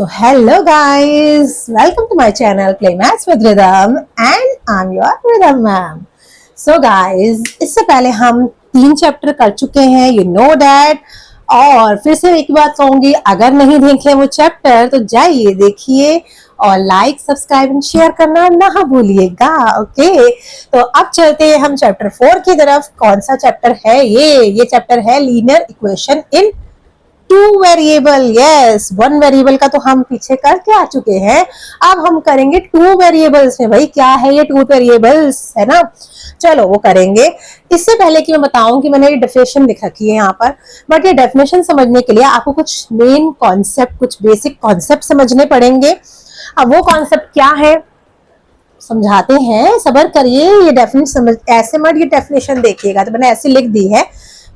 hello guys, welcome to my channel Play Maths with Rhythm and I'm your Rhythm ma'am. So guys, इससे पहले हम 3 chapter कर चुके हैं, you know that. और फिर से एक बात कहूंगी, अगर नहीं देखे वो चैप्टर तो जाइए देखिए और लाइक सब्सक्राइब एंड शेयर करना ना भूलिएगा. ओके, तो अब चलते हैं हम चैप्टर 4 की तरफ. कौन सा चैप्टर है ये चैप्टर है लीनियर इक्वेशन इन 2 वेरिएबल. यस, 1 वेरिएबल का तो हम पीछे करके आ चुके हैं, अब हम करेंगे 2 वेरिएबल्स में. भाई क्या है ये 2 वेरिएबल्स, है ना. चलो वो करेंगे. इससे पहले कि मैं बताऊं कि मैंने ये डेफिनेशन लिख रखी है यहाँ पर, बट ये डेफिनेशन समझने के लिए आपको कुछ मेन कॉन्सेप्ट, कुछ बेसिक कॉन्सेप्ट समझने पड़ेंगे. अब वो कॉन्सेप्ट क्या है समझाते हैं, सब्र करिए. ये डेफिनेशन समझ, ऐसे मत ये डेफिनेशन देखिएगा तो मैंने ऐसी लिख दी है,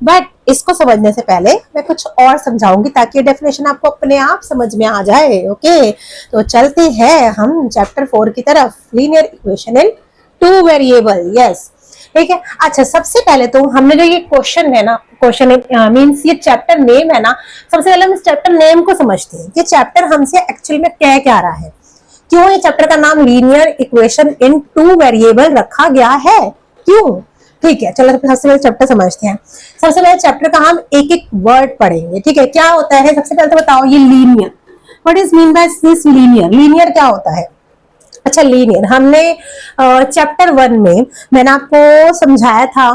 बट इसको समझने से पहले मैं कुछ और समझाऊंगी ताकि ये डेफिनेशन आपको अपने आप समझ में आ जाए. ओके, तो चलते हैं हम चैप्टर 4 की तरफ, लीनियर इक्वेशन इन 2 वेरिएबल. यस, ठीक है. अच्छा, सबसे पहले तो हमने जो ये क्वेश्चन है ना, क्वेश्चन मींस ये चैप्टर नेम है ना, सबसे पहले हम इस चैप्टर नेम को समझते हैं. ये चैप्टर हमसे एक्चुअल में कह क्या रहा है, क्यों ये चैप्टर का नाम लीनियर इक्वेशन इन 2 वेरिएबल रखा गया है, क्यों. ठीक है, चलो सबसे पहले चैप्टर समझते हैं. सबसे पहले चैप्टर का हम एक एक वर्ड पढ़ेंगे. ठीक है, क्या होता है सबसे पहले तो बताओ ये linear, what is mean by this linear. Linear क्या होता है. अच्छा, लीनियर हमने चैप्टर 1 में मैंने आपको समझाया था,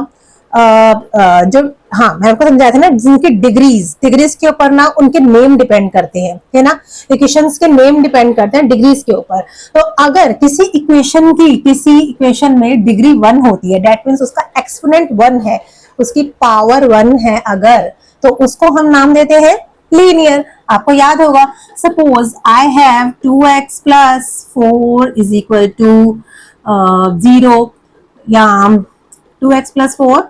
जो हाँ मैंने आपको समझाया था ना, जिनकी डिग्रीज के ऊपर ना उनके नेम डिपेंड करते हैं, है ना. इक्वेशंस के नेम डिपेंड करते हैं डिग्रीज के ऊपर. तो अगर किसी इक्वेशन में डिग्री 1 होती है, दैट मीन्स उसका एक्सपोनेंट 1 है, उसकी पावर 1 है अगर, तो उसको हम नाम देते हैं लीनियर. आपको याद होगा, suppose I have 2x plus 4 is equal to 0, या 2x प्लस 4,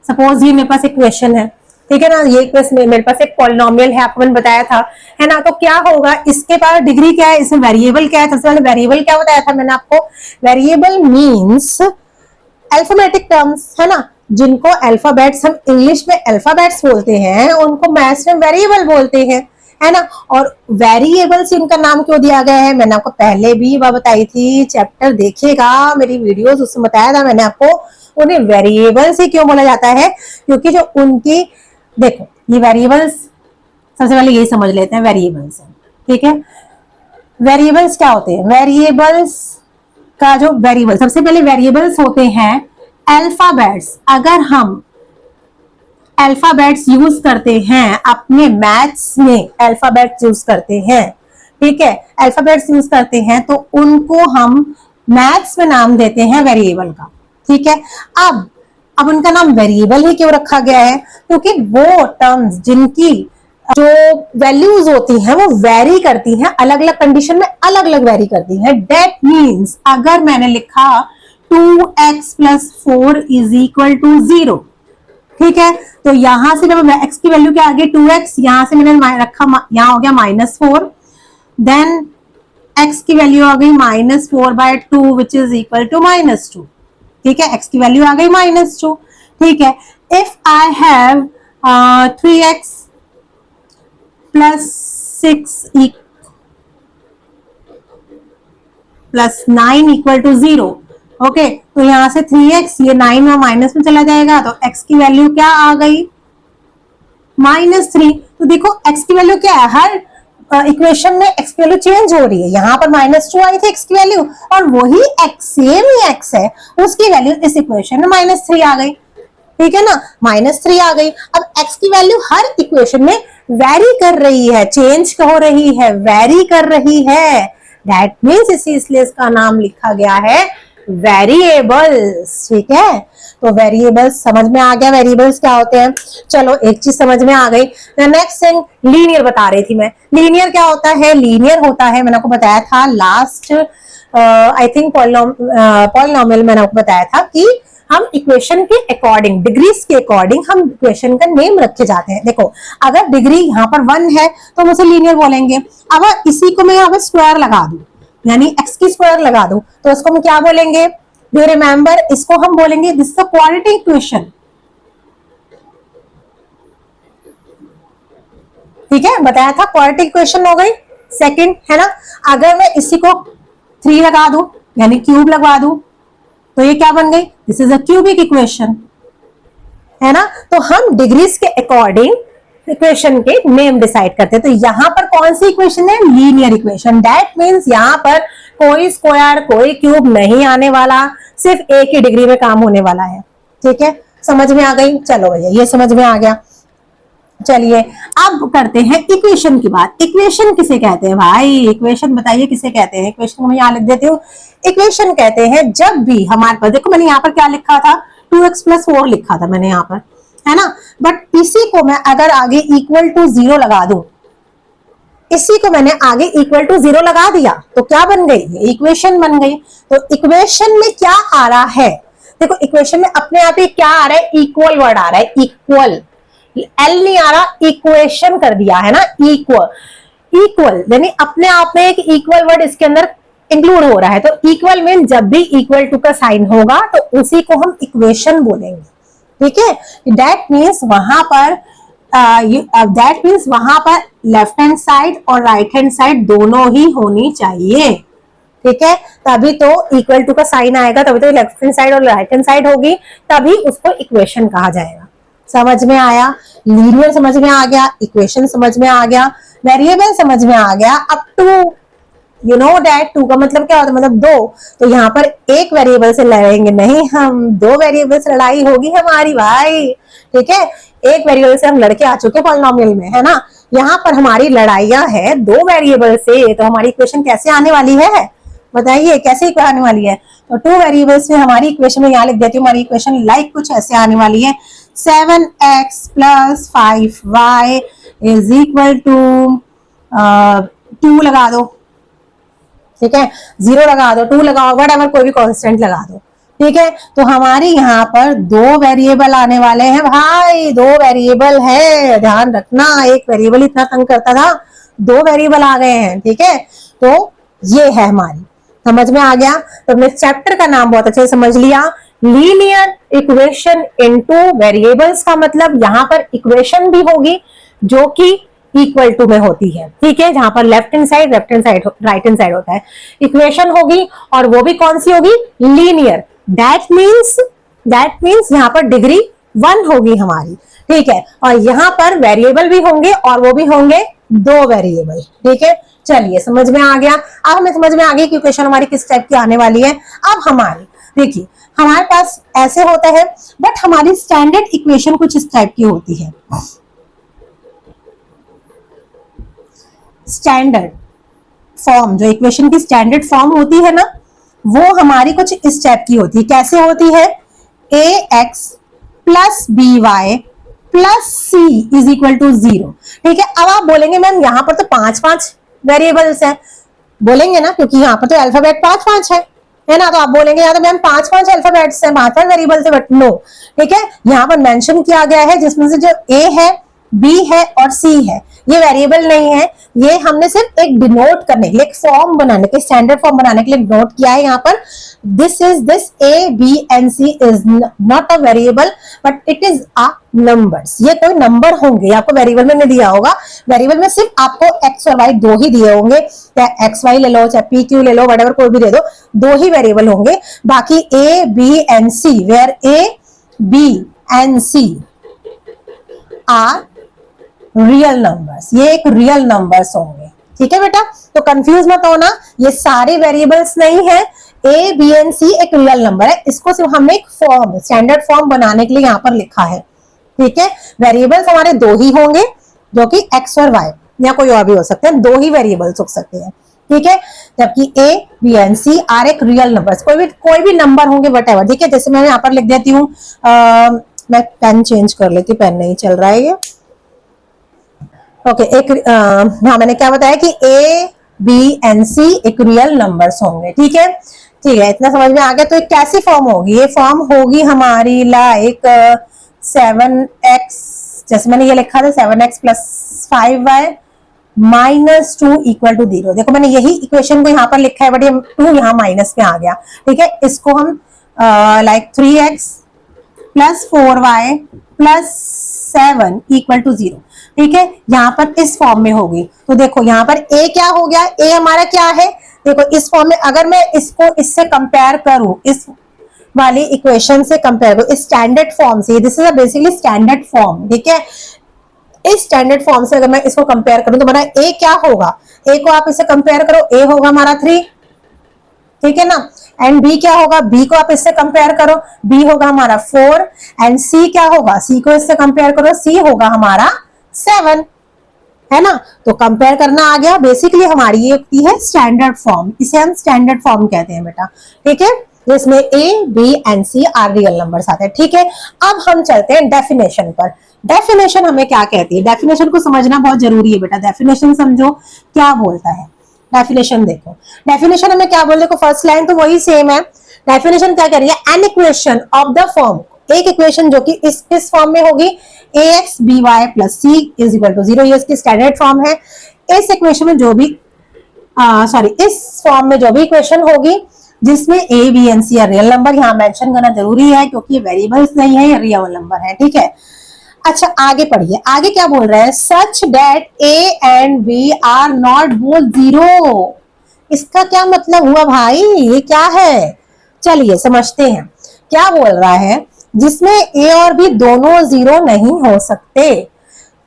सपोज ये मेरे पास एक क्वेश्चन है, ठीक है ना. ये क्वेश्चन मेरे पास एक पॉलिनोमियल है, आपको मैंने बताया था, है ना. तो क्या होगा, इसके पास डिग्री क्या है, इसमें वेरिएबल क्या है. सबसे पहले वेरिएबल क्या बताया था मैंने आपको, वेरिएबल मींस अल्फाबेटिक टर्म्स, है ना. जिनको अल्फाबेट्स हम इंग्लिश में अल्फाबेट्स बोलते हैं, उनको मैथ्स में वेरिएबल बोलते हैं, है ना. और वेरिएबल्स इनका नाम क्यों दिया गया है, मैंने आपको पहले भी बात बताई थी. चैप्टर देखिएगा मेरी वीडियोस, उसमें बताया था मैंने आपको, उन्हें वेरिएबल्स ही क्यों बोला जाता है, क्योंकि जो उनकी, देखो ये वेरिएबल्स, सबसे पहले यही समझ लेते हैं वेरिएबल्स है. ठीक है, वेरिएबल्स क्या होते हैं. वेरिएबल्स का जो वेरिएबल, सबसे पहले वेरिएबल्स होते हैं अल्फाबेट्स. अगर हम अल्फाबेट्स यूज करते हैं अपने मैथ्स में, अल्फाबेट्स यूज करते हैं, ठीक है, अल्फाबेट्स यूज करते हैं, तो उनको हम मैथ्स में नाम देते हैं वेरिएबल का. ठीक है, अब उनका नाम वेरिएबल ही क्यों रखा गया है, क्योंकि वो टर्म्स जिनकी जो वैल्यूज होती हैं वो वेरी करती हैं, अलग अलग कंडीशन में अलग अलग वेरी करती हैं. दैट मीन्स अगर मैंने लिखा 2x plus 4 is equal to 0, ठीक है, तो यहां से जब x की वैल्यू क्या आ गई 2x, यहां से मैंने रखा, यहां हो गया -4, देन x की वैल्यू आ गई -4/2 विच इज इक्वल टू -2. ठीक है, x की वैल्यू आ गई -2. ठीक है, if I have 3x plus 6 plus 9 equal to 0. Okay, तो यहां से 3x, ये 9 में माइनस में चला जाएगा, तो x की वैल्यू क्या आ गई -3. तो देखो x की वैल्यू क्या है, हर इक्वेशन में x की वैल्यू चेंज हो रही है. यहाँ पर -2 आई थी x की वैल्यू, और वही x, सेम ही x है, उसकी वैल्यू इस इक्वेशन में -3 आ गई. ठीक है ना, -3 आ गई. अब x की वैल्यू हर इक्वेशन में वेरी कर रही है, चेंज हो रही है, वेरी कर रही है. दैट मीन्स इसलिए इसका नाम लिखा गया है वेरिएबल्स. ठीक है, तो वेरिएबल्स समझ में आ गया, वेरिएबल्स क्या होते हैं. चलो एक चीज समझ में आ गई. नेक्स्ट थिंग, लीनियर बता रही थी मैं. लीनियर क्या होता है, लीनियर होता है, मैंने आपको बताया था लास्ट, आई थिंक पॉलिनोमियल, मैंने आपको बताया था कि हम इक्वेशन के अकॉर्डिंग, डिग्रीज के अकॉर्डिंग हम इक्वेशन का नेम रखे जाते हैं. देखो अगर डिग्री यहाँ पर 1 है तो हम उसे लीनियर बोलेंगे. अब इसी को मैं यहाँ पर स्क्वायर लगा दूं, यानी x की स्क्वायर लगा दूं, तो इसको हम क्या बोलेंगे, डू यू रिमेंबर, इसको हम बोलेंगे this is a quadratic equation. ठीक है, बताया था क्वाड्रेटिक इक्वेशन हो गई सेकंड, है ना। अगर मैं इसी को 3 लगा दूं यानी क्यूब लगवा दूं तो ये क्या बन गई, this is a cubic equation, है ना। तो हम डिग्रीज के अकॉर्डिंग इक्वेशन के नेम डिसाइड करते हैं। तो यहां पर कौन सी इक्वेशन है, लीनियर इक्वेशन। दैट मींस यहां पर कोई स्क्वायर कोई क्यूब नहीं आने वाला, सिर्फ एक ही डिग्री में काम होने वाला है। ठीक है, समझ में आ गई। चलो भैया ये समझ में आ गया। चलिए अब करते हैं इक्वेशन की बात। इक्वेशन किसे कहते हैं भाई, इक्वेशन बताइए किसे कहते हैं। इक्वेशन को मैं यहाँ लिख देती हूँ। इक्वेशन कहते हैं जब भी हमारे पास, देखो मैंने यहाँ पर क्या लिखा था, 2x + 4 लिखा था मैंने यहाँ पर, है ना। बट इसी को मैं अगर आगे इक्वल टू 0 लगा दूं, इसी को मैंने आगे इक्वल टू 0 लगा दिया तो क्या बन गई, इक्वेशन बन गई। तो इक्वेशन में क्या आ रहा है, देखो इक्वेशन में अपने आप ही क्या आ रहा है, इक्वल वर्ड आ रहा है, इक्वल, एल नहीं आ रहा, इक्वेशन कर दिया है ना, इक्वल। इक्वल यानी अपने आप में एक इक्वल वर्ड इसके अंदर इंक्लूड हो रहा है। तो इक्वल मीन जब भी इक्वल टू का साइन होगा तो उसी को हम इक्वेशन बोलेंगे। ठीक है, दैट मीन्स वहां पर लेफ्ट हैंड साइड और राइट हैंड साइड दोनों ही होनी चाहिए। ठीक है, तभी तो इक्वल टू का साइन आएगा, तभी तो लेफ्ट हैंड साइड और राइट हैंड साइड होगी, तभी उसको इक्वेशन कहा जाएगा। समझ में आया, लीनियर समझ में आ गया, इक्वेशन समझ में आ गया, वेरिएबल समझ में आ गया। अब two, you know that two का मतलब क्या होता है, मतलब दो। तो यहाँ पर एक वेरिएबल से लड़ेंगे नहीं हम, दो वेरिएबल से लड़ाई होगी हमारी भाई। ठीक है, एक वेरिएबल से हम लड़के आ चुके पॉलिनोमियल में, है ना। यहाँ पर हमारी लड़ाइयां है दो वेरिएबल से। तो हमारी इक्वेशन कैसे आने वाली है, बताइए कैसे आने वाली है। तो 2 वेरिएबल्स में हमारी इक्वेशन में यहाँ लिख देती हूँ, हमारी इक्वेशन लाइक कुछ ऐसे आने वाली है, 7x + 5y = 2 लगा दो। ठीक है, 0 लगा दो, 2 लगाओ, व्हाटएवर कोई भी कांस्टेंट लगा दो। ठीक है, तो हमारी यहाँ पर 2 वेरिएबल आने वाले हैं भाई, 2 वेरिएबल है, ध्यान रखना। एक वेरिएबल इतना तंग करता था, 2 वेरिएबल आ गए हैं। ठीक है, तो ये है हमारी, समझ में आ गया। तो हमने चैप्टर का नाम बहुत अच्छे से समझ लिया, लीनियर इक्वेशन इनटू वेरिएबल्स का मतलब यहाँ पर इक्वेशन भी होगी जो कि इक्वल टू में होती है। ठीक है, जहां पर left hand side right hand side होता है, इक्वेशन होगी और वो भी कौन सी होगी, लीनियर। दैट मीन्स यहाँ पर डिग्री 1 होगी हमारी। ठीक है, और यहाँ पर वेरिएबल भी होंगे और वो भी होंगे 2 वेरिएबल। ठीक है, चलिए समझ में आ गया। अब हमें समझ में आ गया कि इक्वेशन हमारी किस टाइप की आने वाली है। अब हमारी देखिए, हमारे पास ऐसे होता है, बट हमारी स्टैंडर्ड इक्वेशन कुछ इस टाइप की होती है। स्टैंडर्ड फॉर्म, जो इक्वेशन की स्टैंडर्ड फॉर्म होती है ना, वो हमारी कुछ इस टाइप की होती है। कैसे होती है, ax + by + c = 0। ठीक है, अब आप बोलेंगे मैम यहाँ पर तो 5-5 वेरिएबल्स हैं, बोलेंगे ना, क्योंकि यहाँ पर तो अल्फाबेट 5-5 है ना। तो आप बोलेंगे यहाँ तो मैम 5-5 अल्फाबेट्स हैं, 5-5 वेरिएबल्स है, बट नो। ठीक है, यहाँ पर मेंशन किया गया है जिसमें से जो a है, b है और c है, ये वेरिएबल नहीं है। ये हमने सिर्फ एक डिनोट करने के लिए, एक फॉर्म बनाने के, स्टैंडर्ड फॉर्म बनाने के लिए नोट किया है यहाँ पर। This a b and c is not a variable but it is a numbers. ये कोई नंबर होंगे, आपको वेरिएबल में नहीं दिया होगा। वेरिएबल में सिर्फ आपको x और y दो ही दिए होंगे, चाहे xy ले लो चाहे pq ले लो, व्हाटएवर कोई भी दे दो, दो ही वेरिएबल होंगे। बाकी a b and c, where a b and c are real numbers, ये एक रियल नंबर्स होंगे। ठीक है बेटा, तो कंफ्यूज मत होना, ये सारे वेरिएबल्स नहीं है। ए बी एंड सी एक रियल नंबर है, इसको सिर्फ हमने एक फॉर्म, स्टैंडर्ड फॉर्म बनाने के लिए यहाँ पर लिखा है। ठीक है, वेरिएबल्स हमारे दो ही होंगे, जो कि एक्स और वाई, या कोई और भी हो सकते हैं, दो ही वेरिएबल्स हो सकते हैं। ठीक है, जबकि A B and C are एक रियल नंबर्स, कोई भी नंबर होंगे वटएवर। ठीक है, जैसे मैं यहाँ पर लिख देती हूँ, मैं पेन चेंज कर लेती, पेन नहीं चल रहा है ये। ओके, हाँ मैंने क्या बताया कि ए बी एंड सी एक रियल नंबर्स होंगे। ठीक है, इतना समझ में आ गया। तो एक कैसी फॉर्म होगी, ये फॉर्म होगी हमारी लाइक 7x, जैसे मैंने ये लिखा था 7x + 5y -2 = 0। देखो मैंने यही इक्वेशन को यहाँ पर लिखा है, बट ये 2 यहाँ माइनस में आ गया। ठीक है, इसको हम लाइक 3x + 4y + 7 = 0। ठीक है, यहाँ पर इस फॉर्म में होगी। तो देखो यहाँ पर ए क्या हो गया, ए हमारा क्या है, देखो इस फॉर्म में अगर मैं इसको इससे कंपेयर करूं, इस वाली इक्वेशन से कंपेयर करूं, स्टैंडर्ड फॉर्म से, this is a basically standard form, ठीक है, इस स्टैंडर्ड फॉर्म से अगर मैं इसको कंपेयर करूं तो हमारा ए क्या होगा, ए को आप इससे कंपेयर करो, ए होगा हमारा 3, ठीक है ना, एंड बी क्या होगा, बी को आप इससे कंपेयर करो, बी होगा हमारा 4, एंड सी क्या होगा, सी को इससे कंपेयर करो, सी होगा हमारा 7, है ना। तो कंपेयर करना आ गया, बेसिकली हमारी ये होती है स्टैंडर्ड फॉर्म, इसे हम स्टैंडर्ड फॉर्म कहते हैं बेटा, ठीक है, जिसमें A B and C are real numbers आते हैं, ठीक है। अब हम चलते हैं डेफिनेशन पर। डेफिनेशन हमें क्या कहती है, डेफिनेशन को समझना बहुत जरूरी है बेटा, डेफिनेशन समझो क्या बोलता है। डेफिनेशन देखो, डेफिनेशन हमें क्या बोल, देखो फर्स्ट लाइन तो वही सेम है। डेफिनेशन क्या कह रही है, an equation of the form, एक इक्वेशन जो कि इस फॉर्म में होगी, ax by plus C is equal to 0, ये इसकी स्टैंडर्ड फॉर्म है। इस इक्वेशन में जो भी इस फॉर्म में जो भी इक्वेशन होगी जिसमें a b and c real number, यहाँ मेंशन करना जरूरी है क्योंकि ये वेरिएबल्स नहीं है, ये रियल नंबर है, ठीक है। अच्छा आगे पढ़िए, आगे क्या बोल रहे हैं, such that a and b are not both 0, इसका क्या मतलब हुआ भाई, ये क्या है, चलिए समझते हैं। क्या बोल रहा है, जिसमें ए और बी दोनों 0 नहीं हो सकते,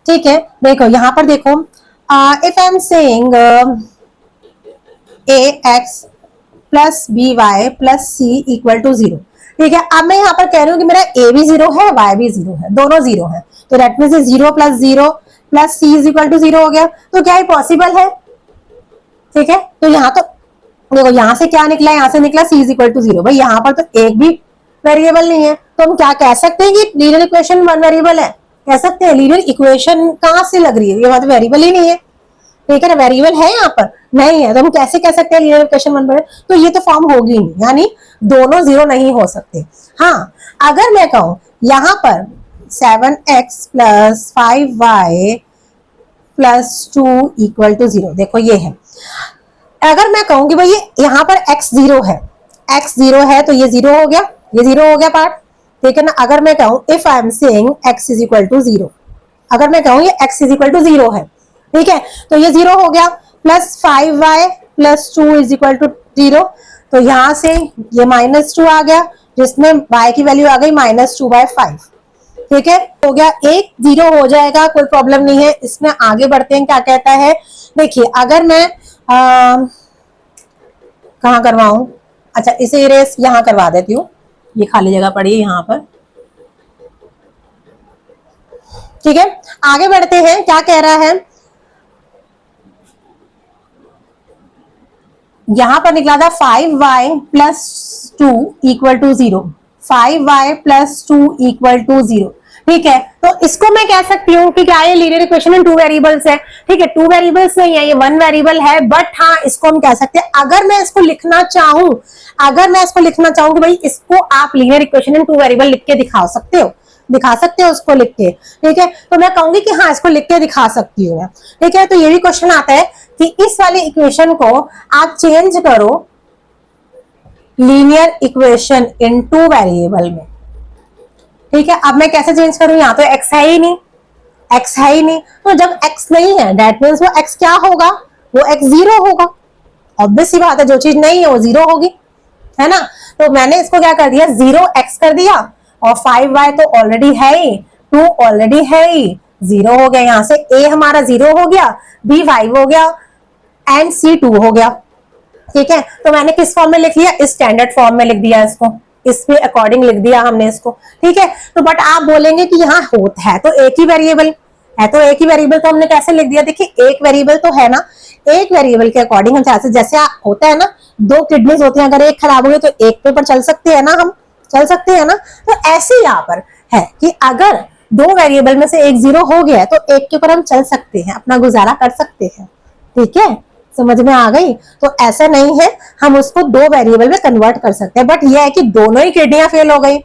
ठीक है। देखो यहां पर देखो, if I am saying A X plus B Y plus C equal to 0, ठीक है। अब मैं यहाँ पर कह रही हूँ कि मेरा ए भी 0 है, वाई भी 0 है, दोनों 0 है, तो that means 0 plus 0 plus C is equal to 0 हो गया, तो क्या ये पॉसिबल है, ठीक है। तो यहाँ तो देखो यहाँ से क्या निकला, यहाँ से निकला सी इज इक्वल टू 0, भाई यहाँ पर तो एक भी वेरिएबल नहीं है, तो हम क्या कह सकते हैं कि लीनियर इक्वेशन वन वेरिएबल है, कह सकते हैं। लीनियर इक्वेशन कहाँ से लग रही है, ये बात वेरिएबल ही नहीं है, ठीक है ना, वेरिएबल है यहाँ पर नहीं है, तो हम कैसे कह सकते हैं लीनियर इक्वेशन वन वेरिएबल, तो ये तो फॉर्म होगी नहीं, यानी दोनों 0 नहीं हो सकते। हाँ अगर मैं कहूँ यहाँ पर 7x plus 5y plus 2 equal to 0, देखो ये है, अगर मैं कहूँ कि भाई यहाँ पर x 0 है, x 0 है तो ये 0 हो गया, ये 0 हो गया पार्ट, ठीक है ना। अगर मैं कहूँ if I am saying x is equal to 0, अगर मैं कहूँ ये x इज इक्वल टू 0 है, ठीक है, तो ये 0 हो गया, plus 5y plus 2 is equal to 0, तो यहां से ये -2 आ गया, जिसमें y की वैल्यू आ गई -2/5, ठीक है, हो गया, एक 0 हो जाएगा, कोई प्रॉब्लम नहीं है। इसमें आगे बढ़ते हैं, क्या कहता है, देखिए अगर मैं कहाँ करवाऊं, अच्छा इसे इरेज यहाँ करवा देती हूँ, ये खाली जगह पड़ी है यहाँ पर, ठीक है। आगे बढ़ते हैं, क्या कह रहा है, यहां पर निकला था 5y plus 2 equal to 0, 5y plus 2 equal to 0, ठीक है। तो इसको मैं कह सकती हूँ कि क्या ये लीनियर इक्वेशन में 2 वेरिएबल्स है, ठीक है, 2 वेरिएबल्स नहीं है, ये 1 वेरिएबल है, बट हाँ इसको हम कह सकते हैं, अगर मैं इसको लिखना चाहूँ, अगर मैं इसको लिखना चाहूँ कि भाई इसको आप लीनियर इक्वेशन में 2 वेरिएबल लिख के दिखा सकते हो, दिखा सकते हो उसको लिख के, ठीक है, तो मैं कहूंगी कि हाँ इसको लिख के दिखा सकती हूँ मैं, ठीक है। तो ये भी क्वेश्चन आता है कि इस वाली इक्वेशन को आप चेंज करो लीनियर इक्वेशन इन 2 वेरिएबल में, ठीक है। अब मैं कैसे चेंज करूं, यहाँ तो x है ही नहीं, x है ही नहीं, तो जब x नहीं है दैट मीन्स वो x क्या होगा, वो x 0 होगा, ऑब्वियस सी बात है, जो चीज नहीं है वो 0 होगी, है ना। तो मैंने इसको क्या कर दिया, 0x कर दिया, और 5y तो ऑलरेडी है ही, 2 ऑलरेडी है ही, 0 हो गया, यहाँ से a हमारा 0 हो गया, b 5 हो गया, एंड c 2 हो गया, ठीक है। तो मैंने किस फॉर्म में लिख लिया, इस स्टैंडर्ड फॉर्म में लिख दिया इसको, इसमें अकॉर्डिंग लिख दिया हमने इसको, ठीक है। तो बट आप बोलेंगे कि यहाँ होता है तो एक ही वेरिएबल है, तो एक ही वेरिएबल तो हमने कैसे लिख दिया, देखिए एक वेरिएबल तो है ना, एक वेरिएबल के अकॉर्डिंग हम जैसे होता है ना, 2 किडनीज होती हैं, अगर एक खराब हो गई तो एक पे पर चल सकते हैं ना, हम चल सकते हैं ना, तो ऐसे यहाँ पर है कि अगर 2 वेरिएबल में से एक 0 हो गया है तो एक के ऊपर हम चल सकते हैं, अपना गुजारा कर सकते हैं, ठीक है, समझ में आ गई। तो ऐसा नहीं है, हम उसको 2 वेरिएबल में कन्वर्ट कर सकते हैं, बट ये है कि दोनों ही किडनियां फेल हो गई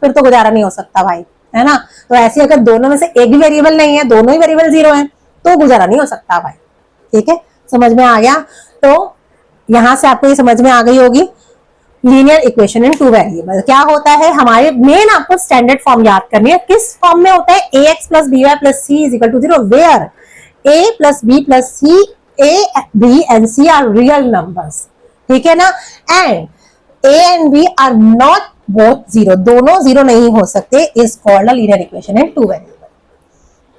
फिर तो गुजारा नहीं हो सकता भाई, है ना। तो ऐसे अगर दोनों में से एक भी वेरिएबल नहीं है, दोनों ही वेरिएबल 0 है, तो गुजारा नहीं हो सकता भाई, ठीक है, समझ में आ गया। तो यहां से आपको ये समझ में आ गई होगी। Linear equation in two variable क्या होता है, हमारे मेन आपको स्टैंडर्ड फॉर्म याद करनी है। किस फॉर्म में होता है, ax plus B Y plus C is equal to 0 where a plus B plus C, a b and c are real numbers, ठीक है ना, and a and b are not both zero, दोनों zero नहीं हो सकते, is called a linear equation in two variable.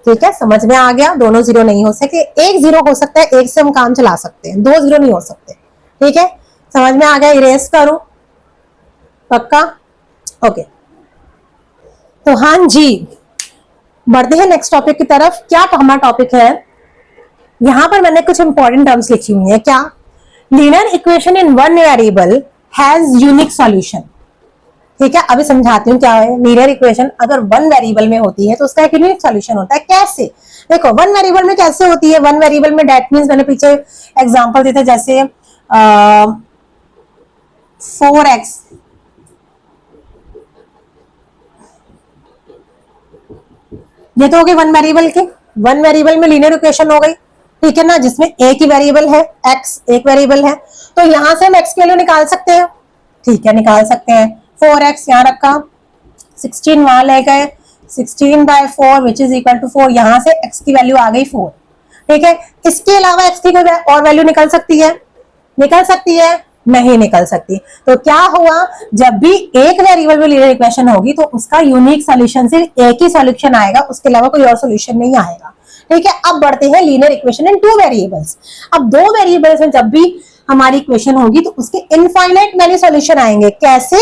ठीक है, समझ में आ गया, दोनों जीरो नहीं हो सकते, एक जीरो हो सकता है, एक से हम काम चला सकते हैं, दो जीरो नहीं हो सकते। ठीक है, समझ में आ गया, इरेज करो पक्का, ओके। तो हाँ जी, बढ़ते हैं नेक्स्ट टॉपिक की तरफ। क्या हमारा टॉपिक है, यहां पर मैंने कुछ इंपॉर्टेंट टर्म्स लिखी हुई है। क्या, linear equation in one variable has unique solution. ठीक है, अभी समझाती हूँ क्या है लीनियर इक्वेशन। अगर वन वेरिएबल में होती है तो उसका एक यूनिक सॉल्यूशन होता है। कैसे, देखो वन वेरिएबल में कैसे होती है, वन वेरिएबल में डेट मीन्स, मैंने पीछे एग्जांपल दिए थे, जैसे 4x, ये तो हो गई वन वेरिएबल की, वन वेरिएबल में लीनियर इक्वेशन हो गई। ठीक है ना, जिसमें एक ही वेरिएबल है, x एक वेरिएबल है, तो यहां से हम x की वैल्यू निकाल सकते हैं। ठीक है, निकाल सकते हैं। 4x यहाँ रखा, 16 वहां ले गए, 16/4 विच इज इक्वल टू 4, यहां से x की वैल्यू आ गई 4। ठीक है, इसके अलावा x की कोई और वैल्यू निकल सकती है, निकल सकती है, नहीं निकल सकती। तो क्या हुआ, जब भी एक वेरिएबल में लीनियर इक्वेशन होगी तो उसका यूनिक सॉल्यूशन सिर्फ एक ही सॉल्यूशन आएगा, उसके अलावा कोई और सॉल्यूशन नहीं आएगा। ठीक है, अब बढ़ते हैं linear equation in two variables. अब दो वेरिएबल्स में जब भी हमारी इक्वेशन होगी तो उसके इनफाइनाइट मैनी सॉल्यूशन आएंगे। कैसे,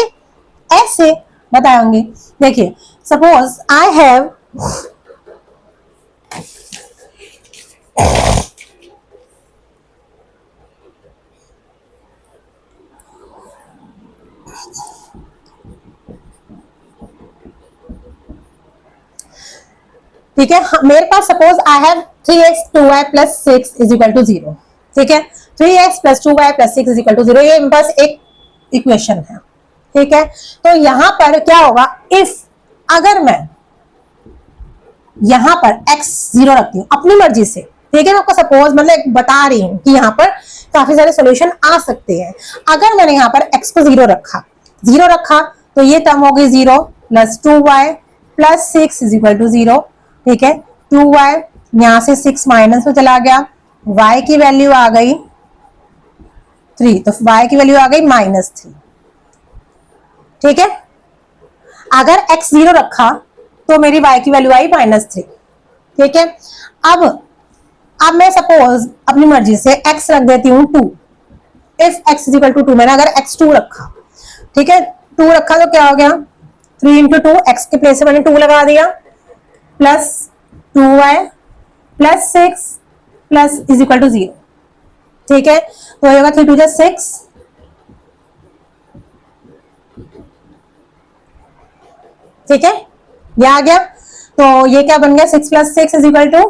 ऐसे बताएंगे। देखिए, सपोज आई हैव ठीक है, मेरे पास suppose I have 3x 2y plus 6 is equal to 0। ठीक है, 3x plus 2y plus 6 is equal to 0, ये बस एक इक्वेशन है। ठीक है, तो यहां पर क्या होगा, इफ अगर मैं यहां पर x 0 रखती हूं अपनी मर्जी से, ठीक है, मैं आपको सपोज मतलब बता रही हूं कि यहां पर काफी सारे सॉल्यूशन आ सकते हैं। अगर मैंने यहां पर x को 0 रखा, 0 रखा, तो ये टर्म हो गई 0 plus 2y plus 6 is equal to 0। ठीक है, 2y यहां से 6 माइनस में चला गया, y की वैल्यू आ गई 3, तो y की वैल्यू आ गई -3। ठीक है, अगर x 0 रखा तो मेरी y की वैल्यू आई -3। ठीक है, अब मैं सपोज अपनी मर्जी से x रख देती हूं 2। If x is equal to 2, मैंने अगर x 2 रखा, ठीक है, 2 रखा तो क्या हो गया, 3 इंटू 2, x के प्लेस से मैंने 2 लगा दिया, प्लस 2y प्लस 6 प्लस इज इक्वल टू 0। ठीक है, तो ये होगा 3 2 6, ठीक है, ये आ गया। तो ये क्या बन गया, 6 प्लस 6 इज इक्वल टू,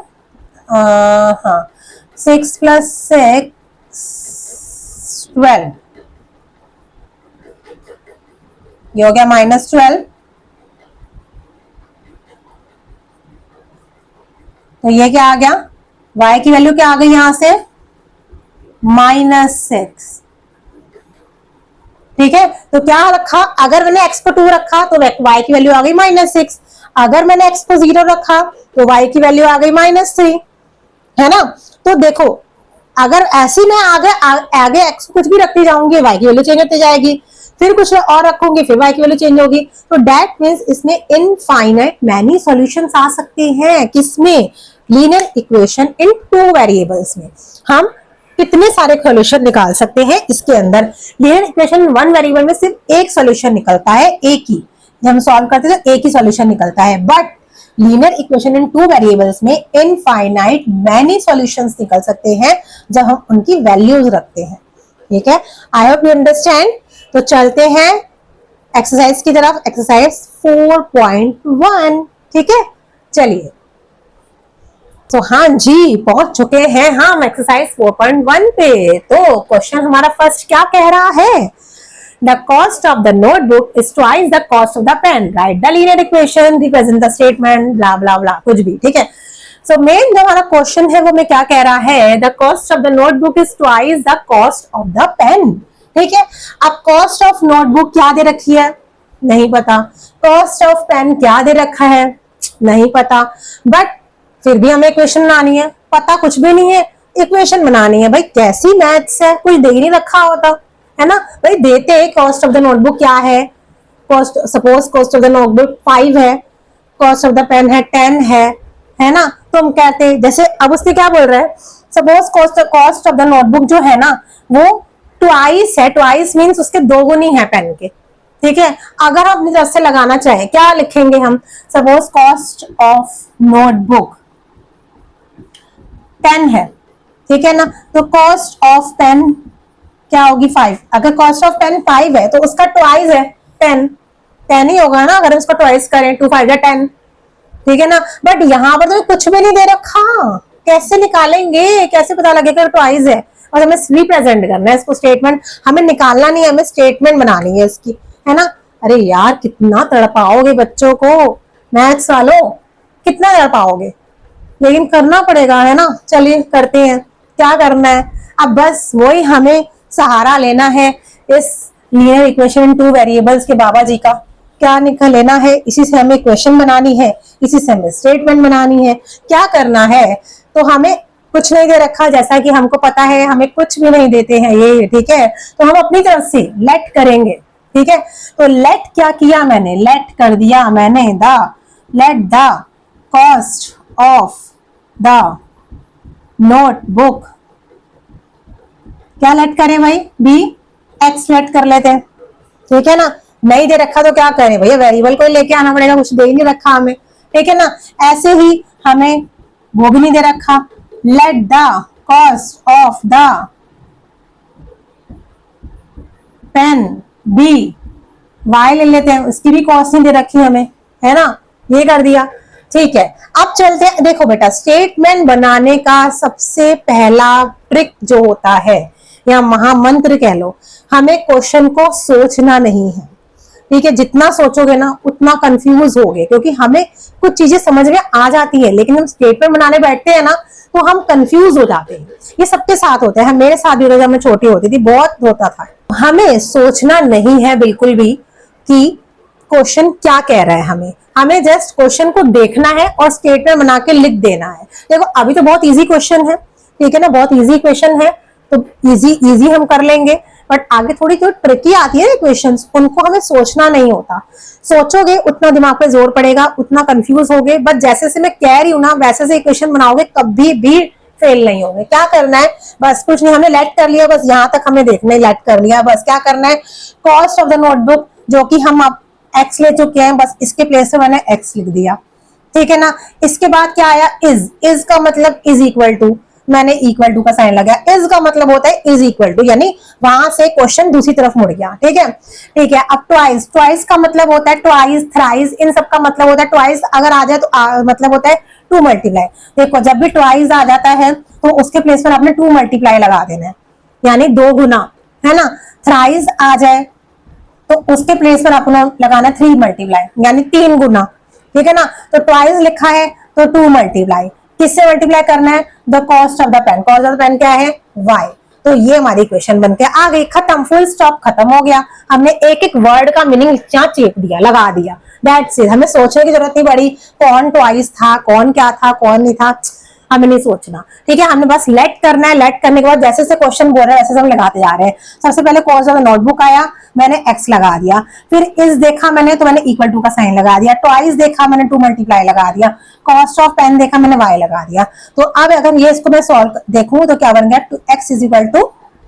हाँ 6 प्लस 6 12, ये हो गया -12। तो ये क्या आ गया, y की वैल्यू क्या आ गई यहां से, -6। ठीक है, तो क्या रखा, अगर मैंने x को 2 रखा तो y की वैल्यू आ गई -6, अगर मैंने x को 0 रखा तो y की वैल्यू आ गई -3, है ना। तो देखो, अगर ऐसी मैं आगे x कुछ भी रखती जाऊंगी, y की वैल्यू चेंज होती जाएगी, फिर कुछ और रखूंगी, फिर y की वैल्यू चेंज होगी। तो दैट मींस इसमें इनफाइनाइट मैनी सॉल्यूशंस आ सकते हैं। किसमें, linear equation in two variables में हम कितने सारे सॉल्यूशन निकाल सकते हैं। इसके अंदर लीनियर इक्वेशन वन वेरिएबल में सिर्फ एक सॉल्यूशन निकलता है, एक ही, जब हम सॉल्व करते हैं तो एक ही सॉल्यूशन निकलता है। But linear equation in two variables में इनफाइनाइट मैनी सॉल्यूशंस निकल सकते हैं जब हम उनकी वैल्यूज रखते हैं। ठीक है, आई होप यू अंडरस्टैंड। तो चलते हैं एक्सरसाइज की तरफ, एक्सरसाइज 4.1। ठीक है, चलिए, तो हाँ जी, पहुंच चुके हैं हम एक्सरसाइज 4.1 पे। तो क्वेश्चन हमारा फर्स्ट क्या कह रहा है, the cost of the notebook is twice the cost of the pen, right the linear equation, represent the statement, blah blah blah, कुछ भी। ठीक है, सो मेन जो हमारा क्वेश्चन है वो में क्या कह रहा है, the cost of the notebook is twice the cost of the pen. ठीक है। अब कॉस्ट ऑफ नोटबुक क्या दे रखी है, नहीं पता। कॉस्ट ऑफ पेन क्या दे रखा है, नहीं पता। बट फिर भी हमें इक्वेशन बनानी है, पता कुछ भी नहीं है, इक्वेशन बनानी है। भाई कैसी मैथ्स है, कुछ दे ही नहीं रखा होता है ना। भाई देते हैं कॉस्ट ऑफ द नोटबुक क्या है, cost suppose cost of the notebook 5 है, कॉस्ट ऑफ द पेन है 10 है ना। तो हम कहते हैं जैसे अब उसने क्या बोल रहा है, suppose cost of the notebook जो है ना वो ट्वाइस है, ट्वाइस मीन्स उसके 2 गुनी है पेन के, ठीक है। अगर हम अपनी तरफ से लगाना चाहें क्या लिखेंगे हम, सपोज कॉस्ट ऑफ नोटबुक 10 है, ठीक है ना। तो कॉस्ट ऑफ पेन क्या होगी 5। अगर कॉस्ट ऑफ पेन 5 है तो उसका ट्वाइस है 10 ही होगा ना, अगर उसको ट्वाइस करें 2 5 10, ठीक है ना। बट यहाँ पर तो कुछ भी नहीं दे रखा, कैसे निकालेंगे, कैसे पता लगेगा ट्वाइस है। और हमें रिप्रेजेंट करना है इसको, स्टेटमेंट हमें निकालना नहीं है, हमें स्टेटमेंट बनानी है इसकी, है ना। अरे यार कितना तड़पाओगे बच्चों को, मैथ्स वालों कितना तड़पाओगे, लेकिन करना पड़ेगा, है ना। चलिए करते हैं, क्या करना है अब, बस वही हमें सहारा लेना है इस लीनियर इक्वेशन 2 वेरिएबल्स के बाबा जी का। क्या निकल लेना है, इसी से हमें इक्वेशन बनानी है, इसी से हमें स्टेटमेंट बनानी है। क्या करना है, तो हमें कुछ नहीं दे रखा, जैसा कि हमको पता है हमें कुछ भी नहीं देते हैं ये, ठीक है। तो हम अपनी तरफ से लेट करेंगे, ठीक है। तो लेट क्या किया मैंने, लेट कर दिया मैंने late the cost of the notebook, क्या लेट करें भाई, बी एक्स लेट कर लेते हैं, ठीक है ना। नहीं दे रखा तो क्या करें भैया, वेरिएबल को लेके आना पड़ेगा, कुछ दे ही नहीं रखा हमें, ठीक है ना। ऐसे ही हमें वो भी नहीं दे रखा, let the cost of the pen be Y ले लेते हैं, उसकी भी कॉस्ट नहीं दे रखी हमें, है ना। ये कर दिया, ठीक है। अब चलते हैं, देखो बेटा स्टेटमेंट बनाने का सबसे पहला ट्रिक जो होता है या महामंत्र कह लो, हमें क्वेश्चन को सोचना नहीं है, ठीक है। जितना सोचोगे ना उतना कंफ्यूज होगे, क्योंकि हमें कुछ चीजें समझ में आ जाती है, लेकिन हम स्टेटमेंट बनाने बैठते हैं ना तो हम कंफ्यूज हो जाते हैं। ये सबके साथ होता है, मेरे साथ भी होता है, जब मैं छोटी होती थी बहुत होता था। हमें सोचना नहीं है बिल्कुल भी कि क्वेश्चन क्या कह रहा है, हमें जस्ट क्वेश्चन को देखना है और स्टेटमेंट बना के लिख देना है। देखो अभी तो बहुत इजी क्वेश्चन है, ठीक है ना, बहुत इजी क्वेश्चन है, तो इजी हम कर लेंगे। बट आगे थोड़ी जो ट्रिकी आती है क्वेश्चंस, उनको हमें सोचना नहीं होता। सोचोगे उतना दिमाग पे जोर पड़ेगा, उतना कंफ्यूज होगे। बट जैसे से मैं कह रही हूं ना वैसे से क्वेश्चन बनाओगे, कभी भी फेल नहीं होंगे। क्या करना है, बस कुछ नहीं, हमने लेट कर लिया, बस यहाँ तक हमें देखना है, लेट कर लिया, बस क्या करना है, कॉस्ट ऑफ द नोटबुक जो कि हम अब एक्स ले चुके हैं, बस इसके प्लेस में मैंने एक्स लिख दिया, ठीक है ना। इसके बाद क्या आया, इज का मतलब इज इक्वल टू, मैंने इक्वल टू का साइन लगाया। इज का मतलब होता है इज इक्वल टू, यानी वहां से क्वेश्चन दूसरी तरफ मुड़ गया, ठीक है, ठीक है। अब ट्वाइस, ट्वाइस का मतलब होता है ट्वाइस, थ्राइस, इन सब का मतलब होता है ट्वाइस अगर आ जाए तो मतलब होता है 2 मल्टीप्लाई। देखो जब भी ट्वाइस आ जाता है तो उसके प्लेस पर आपने 2 मल्टीप्लाई लगा देना है, यानी 2 गुना, है ना। थ्राइस आ जाए तो उसके प्लेस पर आपको लगाना 3 मल्टीप्लाई, यानी 3 गुना, ठीक है ना। तो ट्वाइस लिखा है तो 2 मल्टीप्लाई, किससे मल्टीप्लाई करना है, the cost of the pen, cost of the pen क्या है, वाई। तो ये हमारी इक्वेशन बनके आ गई, खत्म, फुल स्टॉप, खत्म हो गया। हमने एक एक वर्ड का मीनिंग यहाँ चेप दिया, लगा दिया, दैट्स इट। हमें सोचने की जरूरत नहीं पड़ी कौन ट्वाइस था, कौन क्या था, कौन नहीं था, हमें नहीं सोचना, ठीक है। हमने बस लेट करना है, लेट करने के बाद जैसे जैसे क्वेश्चन बोल रहे हैं वैसे हम लगाते जा रहे हैं। सबसे पहले कॉस्ट ऑफ द नोटबुक आया, मैंने एक्स लगा दिया, फिर इज देखा मैंने तो मैंने इक्वल टू का साइन लगा दिया, ट्वाइस देखा मैंने 2 मल्टीप्लाई लगा दिया, कॉस्ट ऑफ पेन देखा मैंने वाई लगा दिया। तो अब अगर ये इसको मैं सॉल्व देखूं तो क्या बन गया, x is equal to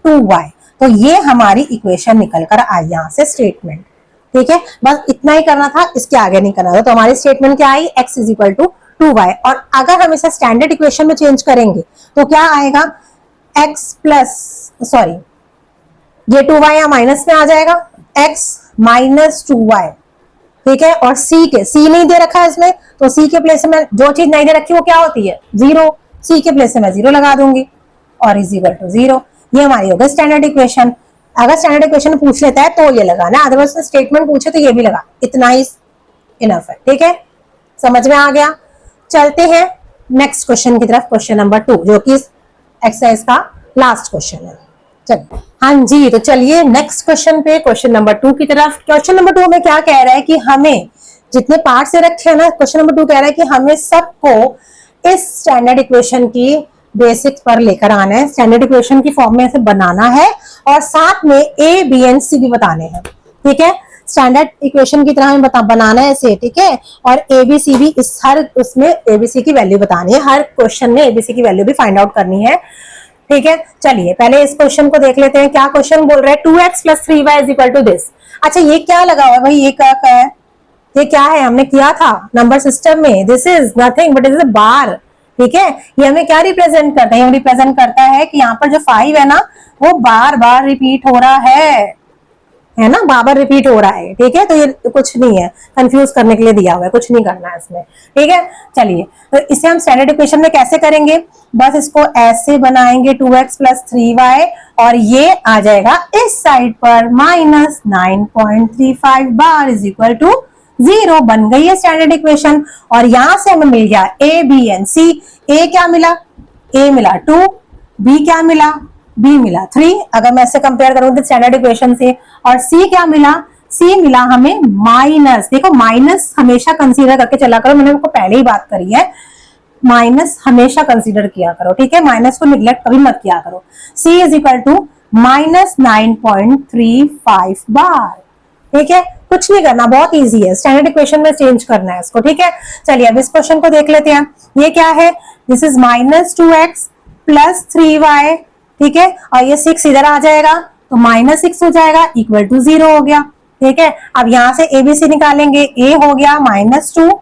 2y। तो ये हमारी इक्वेशन निकल कर आई यहाँ से, स्टेटमेंट, ठीक है। बस इतना ही करना था, इसके आगे नहीं करना था। तो हमारी स्टेटमेंट क्या आई, x is equal to 2y। और अगर हम इसे स्टैंडर्ड इक्वेशन में चेंज करेंगे तो क्या आएगा, x प्लस, सॉरी ये 2y यहाँ माइनस में आ जाएगा, x माइनस 2y, ठीक है। और c नहीं दे रखा है इसमें, तो c के प्लेस में जो चीज नहीं दे रखी वो क्या होती है, 0, c के प्लेस में मैं 0 लगा दूंगी और इज इक्वल टू 0। ये हमारी होगी स्टैंडर्ड इक्वेशन। अगर स्टैंडर्ड इक्वेशन पूछ लेता है तो ये लगाना, अदरवाइज स्टेटमेंट पूछे तो ये भी लगा, इतना ही इनफ है, ठीक है, समझ में आ गया। चलते हैं नेक्स्ट क्वेश्चन की तरफ, क्वेश्चन नंबर 2, जो कि एक्सरसाइज का लास्ट क्वेश्चन है, चलिए, हाँ जी, तो चलिए नेक्स्ट क्वेश्चन पे, क्वेश्चन नंबर 2 की तरफ। क्वेश्चन नंबर 2 में क्या कह रहा है कि हमें जितने पार्ट से रखे हैं ना, क्वेश्चन नंबर 2 कह रहा है कि हमें सबको इस स्टैंडर्ड इक्वेशन की बेसिक्स पर लेकर आना है, स्टैंडर्ड इक्वेशन की फॉर्म में इसे बनाना है और साथ में ए बी एंड सी भी बताने हैं। ठीक है, स्टैंडर्ड इक्वेशन की तरह हमें बनाना है इसे। ठीक है, और एबीसी भी इस हर उसमें एबीसी की वैल्यू बतानी है, हर क्वेश्चन में एबीसी की वैल्यू भी फाइंड आउट करनी है। ठीक है, चलिए पहले इस क्वेश्चन को देख लेते हैं। क्या क्वेश्चन बोल रहा है, 2x + 3y = दिस। अच्छा, ये क्या लगा हुआ है भाई, ये क्या है, ये क्या है, हमने किया था नंबर सिस्टम में, this is nothing but is a bar. ठीक है, ये हमें क्या रिप्रेजेंट करता है, ये रिप्रेजेंट करता है कि यहाँ पर जो 5 है ना, वो बार बार रिपीट हो रहा है ना, बार बार रिपीट हो रहा है। ठीक है, तो ये कुछ नहीं है, कंफ्यूज करने के लिए दिया हुआ है, कुछ नहीं करना है इसमें। ठीक है, चलिए तो इसे हम स्टैंडर्ड इक्वेशन में कैसे करेंगे, बस इसको ऐसे बनाएंगे 2x + 3y और ये आ जाएगा इस साइड पर -9.35 बार = 0। बन गई है स्टैंडर्ड इक्वेशन और यहां से हमें मिल गया ए बी एंड सी। ए क्या मिला, ए मिला 2, बी क्या मिला, बी मिला 3, अगर मैं ऐसे कंपेयर करूं स्टैंडर्ड इक्वेशन से, और सी क्या मिला, सी मिला हमें माइनस। देखो माइनस हमेशा कंसीडर करके चला करो, मैंने आपको पहले ही बात करी है, माइनस हमेशा कंसीडर किया करो। ठीक है, माइनस को निग्लेक्ट कभी मत किया करो। सी = -9.35 बार। ठीक है, कुछ नहीं करना, बहुत इजी है, स्टैंडर्ड इक्वेशन में चेंज करना है इसको। ठीक है, चलिए अब इस क्वेश्चन को देख लेते हैं। ये क्या है, दिस इज -2x + 3y। ठीक है, और ये 6 इधर आ जाएगा तो -6 हो जाएगा = 0 हो गया। ठीक है, अब यहां से एबीसी निकालेंगे, ए हो गया -2।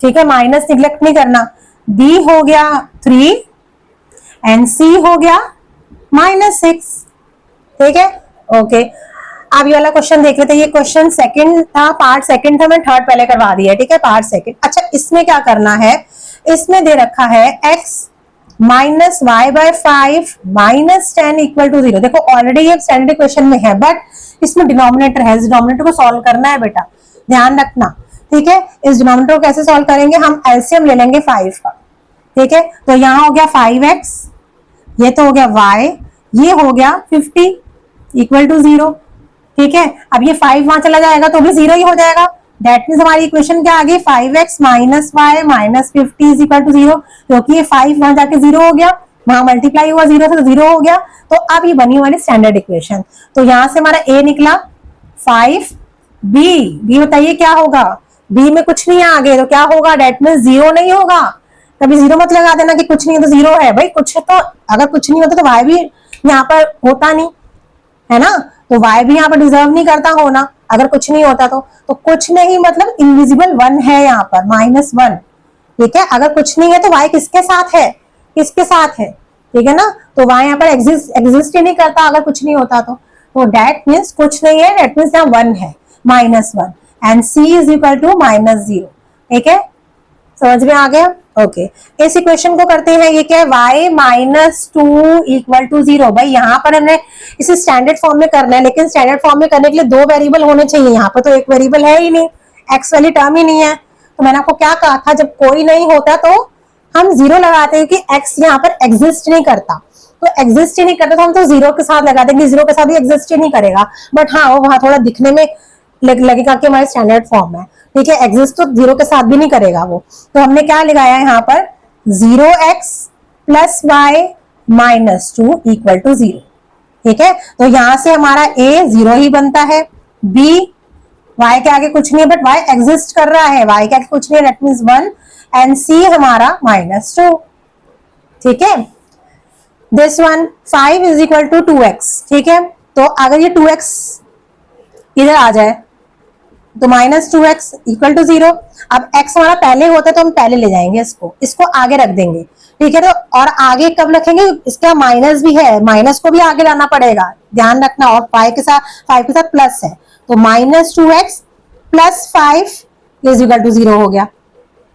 ठीक है, माइनस निग्लेक्ट नहीं करना, बी हो गया 3 एंड सी हो गया -6। ठीक है, ओके। अब ये वाला क्वेश्चन देख लेते हैं। ये क्वेश्चन सेकंड था, पार्ट सेकंड था, मैं थर्ड पहले करवा दिया है। ठीक है, पार्ट सेकंड। अच्छा, इसमें क्या करना है, इसमें दे रखा है x - y/5 - 10 = 0। देखो ऑलरेडी ये स्टैंडर्ड इक्वेशन में है, बट इसमें डिनोमिनेटर है, डिनोमिनेटर को सॉल्व करना है बेटा, ध्यान रखना। ठीक है, इस डिनोमिनेटर को कैसे सॉल्व करेंगे, हम एलसीएम ले लेंगे 5 का। ठीक है, तो यहां हो गया 5x, ये तो हो गया y, ये हो गया 50 = 0। ठीक है, अब ये 5 वहां चला जाएगा तो भी 0 ही हो जाएगा। दैट मींस हमारी इक्वेशन क्या आ गई, 5x - y - 50 = 0, क्योंकि ये 5 वहां जाके 0 हो गया, वहां मल्टीप्लाई हुआ 0 से तो 0 हो गया। तो अब ये बनी हमारी स्टैंडर्ड इक्वेशन। तो यहां से हमारा a निकला 5, बी बताइए क्या होगा, बी में कुछ नहीं है आगे, तो क्या होगा, दैट मींस 0 नहीं होगा। कभी 0 मत लगा देना कि कुछ नहीं है तो 0 है, भाई कुछ है, तो अगर कुछ नहीं होता तो y भी यहाँ पर होता नहीं है ना, तो y भी यहाँ पर डिजर्व नहीं करता होना अगर कुछ नहीं होता तो कुछ नहीं मतलब इनविजिबल 1 है यहाँ पर -1। ठीक है, अगर कुछ नहीं है तो y किसके साथ है, किसके साथ है, ठीक है ना, तो y यहाँ पर एग्जिस्ट ही नहीं करता अगर कुछ नहीं होता तो दैट मीन्स कुछ नहीं है, दैट मीन्स यहाँ 1 है, -1 एंड c = -0। ठीक है, समझ में आ गया, ओके। इस इक्वेशन को करते हैं, ये क्या है, y - 2 = 0। भाई यहाँ पर हमने इसे स्टैंडर्ड फॉर्म में करना है, लेकिन स्टैंडर्ड फॉर्म में करने के लिए 2 वेरिएबल होने चाहिए, यहाँ पर तो एक वेरिएबल है ही नहीं, x वाली टर्म ही नहीं है। तो मैंने आपको क्या कहा था, जब कोई नहीं होता तो हम 0 लगाते हैं, क्योंकि x यहाँ पर एग्जिस्ट नहीं करता, तो एग्जिस्ट ही नहीं करता तो हम तो 0 के साथ लगा देंगे, 0 के साथ भी एग्जिस्ट ही नहीं करेगा, बट हाँ वो वहां थोड़ा दिखने में लगेगा कि हमारे स्टैंडर्ड फॉर्म है। ठीक है, एग्जिस्ट तो 0 के साथ भी नहीं करेगा वो, तो हमने क्या लगाया है यहाँ पर 0x + y - 2 = 0। ठीक है, तो यहां से हमारा a 0 ही बनता है, b y के आगे कुछ नहीं है, बट y एग्जिस्ट कर रहा है, y के आगे कुछ नहीं है, दैट मींस 1 एंड c हमारा -2। ठीक है, दिस वन 5 = 2x। ठीक है, तो अगर ये 2x इधर आ जाए तो -2x = 0। अब x हमारा पहले होता है तो हम पहले ले जाएंगे, इसको आगे रख देंगे। ठीक है, तो और आगे कब रखेंगे, इसका माइनस भी है, माइनस को भी आगे लाना पड़ेगा, ध्यान रखना, और 5 के साथ प्लस है, तो -2x + 5 = 0 हो गया।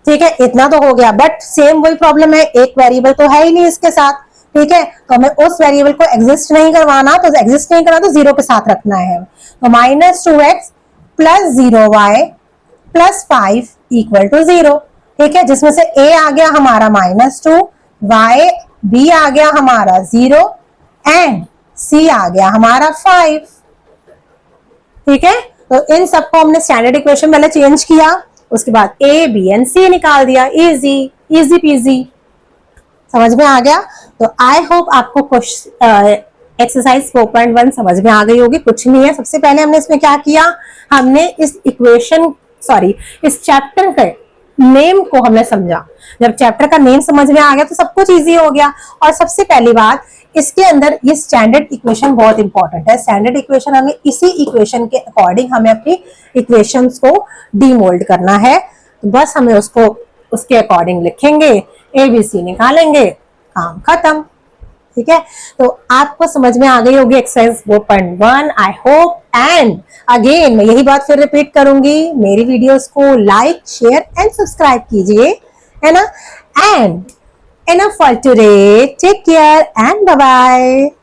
ठीक है, इतना तो हो गया, बट सेम वही प्रॉब्लम है, एक वेरिएबल तो है ही नहीं इसके साथ। ठीक है, तो हमें उस वेरिएबल को एग्जिस्ट नहीं करवाना, तो एग्जिस्ट नहीं करना तो 0 के साथ रखना है, तो -2x + 0y + 5 = 0। ठीक है, जिसमें से a आ गया हमारा -2, b आ गया हमारा 0 एंड सी आ गया हमारा 5। ठीक है, तो इन सबको हमने स्टैंडर्ड इक्वेशन पहले चेंज किया, उसके बाद ए बी एंड सी निकाल दिया। इजी इजी पीजी, समझ में आ गया। तो आई होप आपको एक्सरसाइज 4.1 समझ में आ गई होगी। कुछ नहीं है, सबसे पहले हमने इसमें क्या किया, हमने इस इक्वेशन इस चैप्टर के नेम को हमने समझा। जब चैप्टर का नेम समझ में आ गया तो सब कुछ इजी हो गया। और सबसे पहली बात, इसके अंदर ये स्टैंडर्ड इक्वेशन बहुत इंपॉर्टेंट है। स्टैंडर्ड इक्वेशन हमें इसी इक्वेशन के अकॉर्डिंग हमें अपनी इक्वेशंस को डीमोल्ड करना है। तो बस हमें उसको उसके अकॉर्डिंग लिखेंगे, एबीसी निकालेंगे, काम खत्म। ठीक है, तो आपको समझ में आ गई होगी exercise 4.1 I hope. And again मैं यही बात फिर रिपीट करूंगी, मेरी वीडियोस को लाइक शेयर एंड सब्सक्राइब कीजिए, है ना। And enough for today. Take care and bye bye.